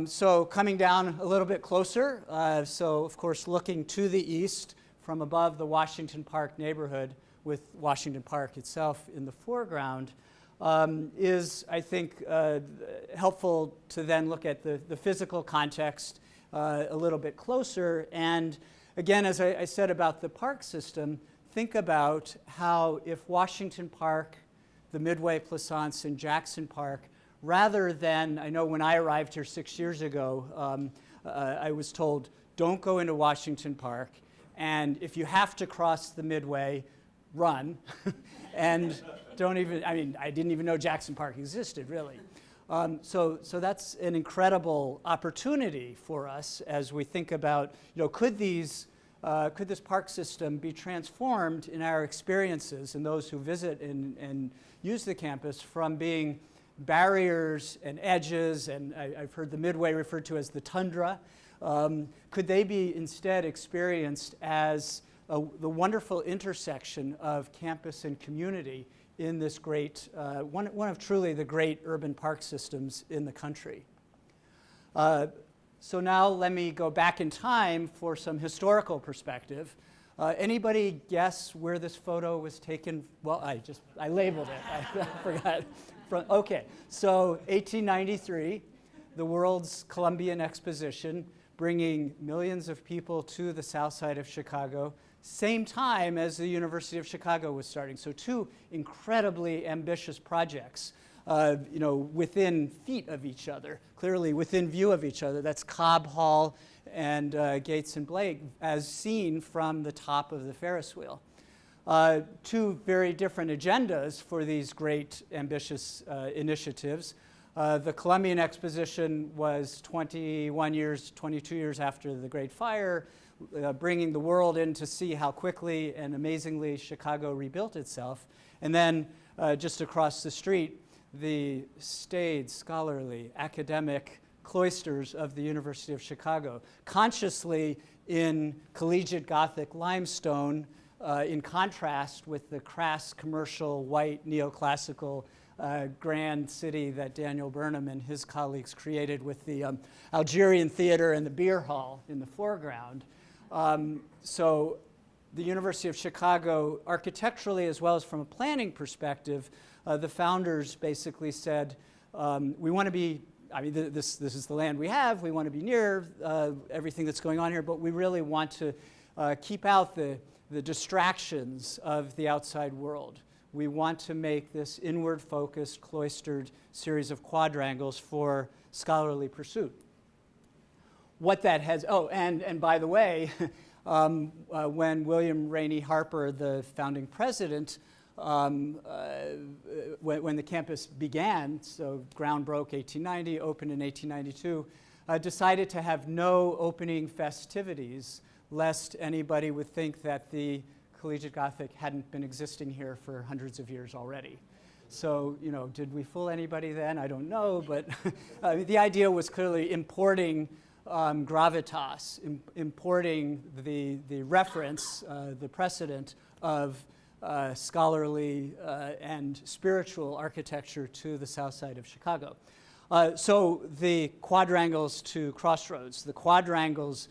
So coming down a little bit closer, so of course looking to the east from above the Washington Park neighborhood with Washington Park itself in the foreground, is, I think, helpful to then look at the physical context a little bit closer. And again, as I said about the park system, think about how if Washington Park, the Midway, Plaisance, and Jackson Park, rather than, I know when I arrived here 6 years ago, I was told, don't go into Washington Park, and if you have to cross the Midway, run. And don't even, I mean, I didn't even know Jackson Park existed, really. So that's an incredible opportunity for us as we think about, could this park system be transformed in our experiences and those who visit and use the campus from being barriers and edges, and I've heard the Midway referred to as the tundra. Could they be instead experienced as the wonderful intersection of campus and community in this great, one of truly the great urban park systems in the country? So now let me go back in time for some historical perspective. Anybody guess where this photo was taken? Well, I labeled it. I forgot. Okay, so 1893, the World's Columbian Exposition, bringing millions of people to the south side of Chicago, same time as the University of Chicago was starting. So two incredibly ambitious projects, within feet of each other, clearly within view of each other. That's Cobb Hall and Gates and Blake, as seen from the top of the Ferris wheel. Two very different agendas for these great ambitious initiatives. The Columbian Exposition was 22 years after the Great Fire, bringing the world in to see how quickly and amazingly Chicago rebuilt itself. And then just across the street, the staid, scholarly, academic cloisters of the University of Chicago, consciously in collegiate Gothic limestone, in contrast with the crass, commercial, white, neoclassical grand city that Daniel Burnham and his colleagues created with the Algerian Theater and the beer hall in the foreground. So the University of Chicago, architecturally as well as from a planning perspective, the founders basically said, we want to be, this is the land we have, we want to be near everything that's going on here, but we really want to keep out the distractions of the outside world. We want to make this inward-focused, cloistered series of quadrangles for scholarly pursuit. What that has, and by the way, when William Rainey Harper, the founding president, when the campus began, so ground broke 1890, opened in 1892, decided to have no opening festivities, lest anybody would think that the Collegiate Gothic hadn't been existing here for hundreds of years already. So, did we fool anybody then? I don't know, but the idea was clearly importing gravitas, importing the reference, the precedent of scholarly and spiritual architecture to the south side of Chicago. So the quadrangles to Crossroads, the quadrangles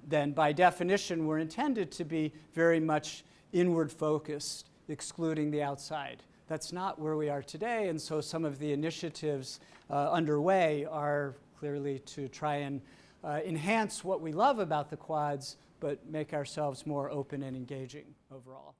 then by definition were intended to be very much inward focused, excluding the outside. That's not where we are today, and so some of the initiatives underway are clearly to try and enhance what we love about the quads, but make ourselves more open and engaging overall.